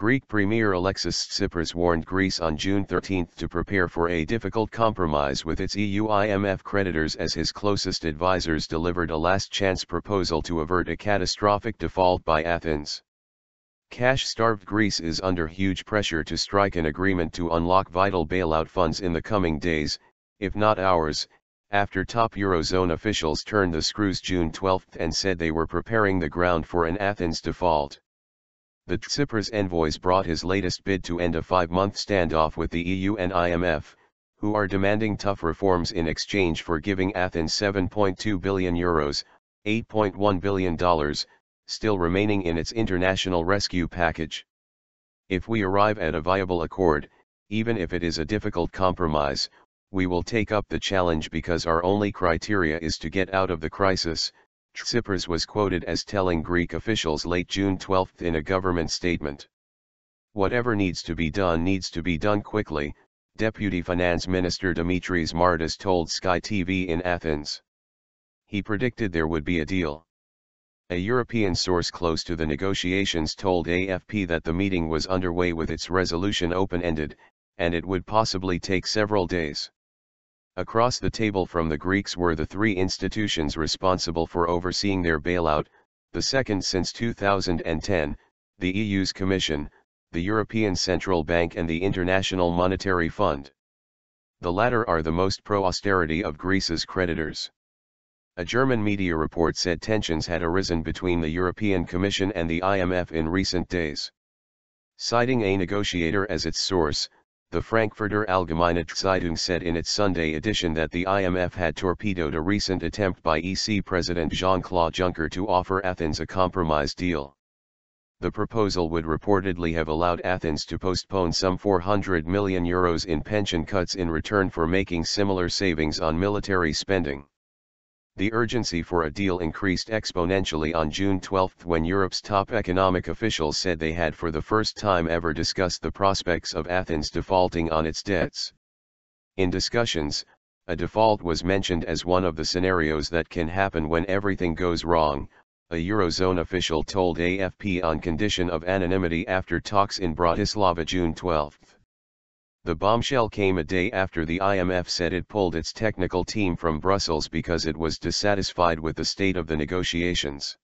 Greek Premier Alexis Tsipras warned Greece on June 13 to prepare for a difficult compromise with its EU-IMF creditors as his closest advisors delivered a last-chance proposal to avert a catastrophic default by Athens. Cash-starved Greece is under huge pressure to strike an agreement to unlock vital bailout funds in the coming days, if not hours, after top eurozone officials turned the screws June 12 and said they were preparing the ground for an Athens default. The Tsipras envoys brought his latest bid to end a 5-month standoff with the EU and IMF, who are demanding tough reforms in exchange for giving Athens €7.2 billion, $8.1 billion, still remaining in its international rescue package. If we arrive at a viable accord, even if it is a difficult compromise, we will take up the challenge because our only criteria is to get out of the crisis, Tsipras was quoted as telling Greek officials late June 12 in a government statement. Whatever needs to be done quickly, Deputy Finance Minister Dimitris Martas told Sky TV in Athens. He predicted there would be a deal. A European source close to the negotiations told AFP that the meeting was underway with its resolution open-ended, and it would possibly take several days. Across the table from the Greeks were the three institutions responsible for overseeing their bailout, the second since 2010, the EU's Commission, the European Central Bank and the International Monetary Fund. The latter are the most pro-austerity of Greece's creditors. A German media report said tensions had arisen between the European Commission and the IMF in recent days. Citing a negotiator as its source, the Frankfurter Allgemeine Zeitung said in its Sunday edition that the IMF had torpedoed a recent attempt by EC President Jean-Claude Juncker to offer Athens a compromise deal. The proposal would reportedly have allowed Athens to postpone some €400 million in pension cuts in return for making similar savings on military spending. The urgency for a deal increased exponentially on June 12 when Europe's top economic officials said they had for the first time ever discussed the prospects of Athens defaulting on its debts. In discussions, a default was mentioned as one of the scenarios that can happen when everything goes wrong, a eurozone official told AFP on condition of anonymity after talks in Bratislava June 12. The bombshell came a day after the IMF said it pulled its technical team from Brussels because it was dissatisfied with the state of the negotiations.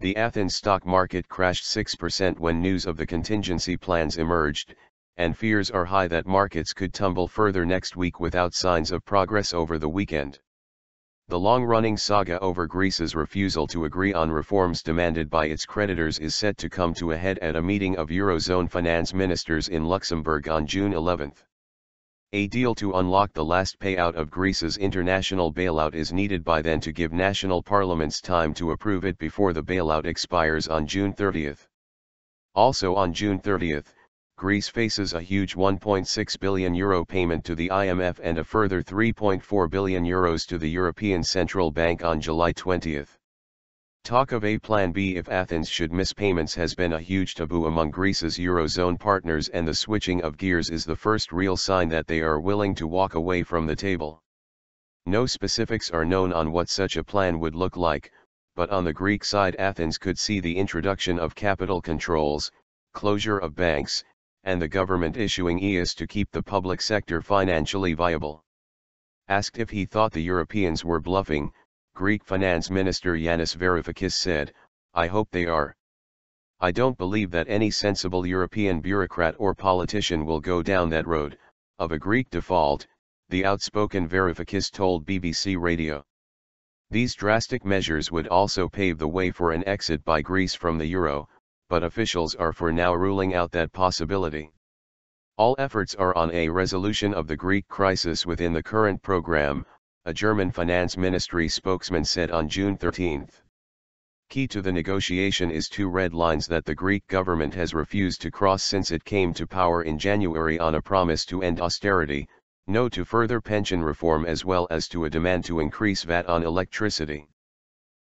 The Athens stock market crashed 6% when news of the contingency plans emerged, and fears are high that markets could tumble further next week without signs of progress over the weekend. The long-running saga over Greece's refusal to agree on reforms demanded by its creditors is set to come to a head at a meeting of Eurozone finance ministers in Luxembourg on June 11. A deal to unlock the last payout of Greece's international bailout is needed by then to give national parliaments time to approve it before the bailout expires on June 30. Also on June 30, Greece faces a huge €1.6 billion payment to the IMF and a further €3.4 billion to the European Central Bank on July 20. Talk of a Plan B if Athens should miss payments has been a huge taboo among Greece's Eurozone partners, and the switching of gears is the first real sign that they are willing to walk away from the table. No specifics are known on what such a plan would look like, but on the Greek side Athens could see the introduction of capital controls, closure of banks, and the government issuing EIS to keep the public sector financially viable. Asked if he thought the Europeans were bluffing, Greek Finance Minister Yanis Varoufakis said, "I hope they are. I don't believe that any sensible European bureaucrat or politician will go down that road of a Greek default," the outspoken Varoufakis told BBC Radio. These drastic measures would also pave the way for an exit by Greece from the euro, but officials are for now ruling out that possibility. All efforts are on a resolution of the Greek crisis within the current program, a German finance ministry spokesman said on June 13. Key to the negotiation is two red lines that the Greek government has refused to cross since it came to power in January on a promise to end austerity, no to further pension reform as well as to a demand to increase VAT on electricity.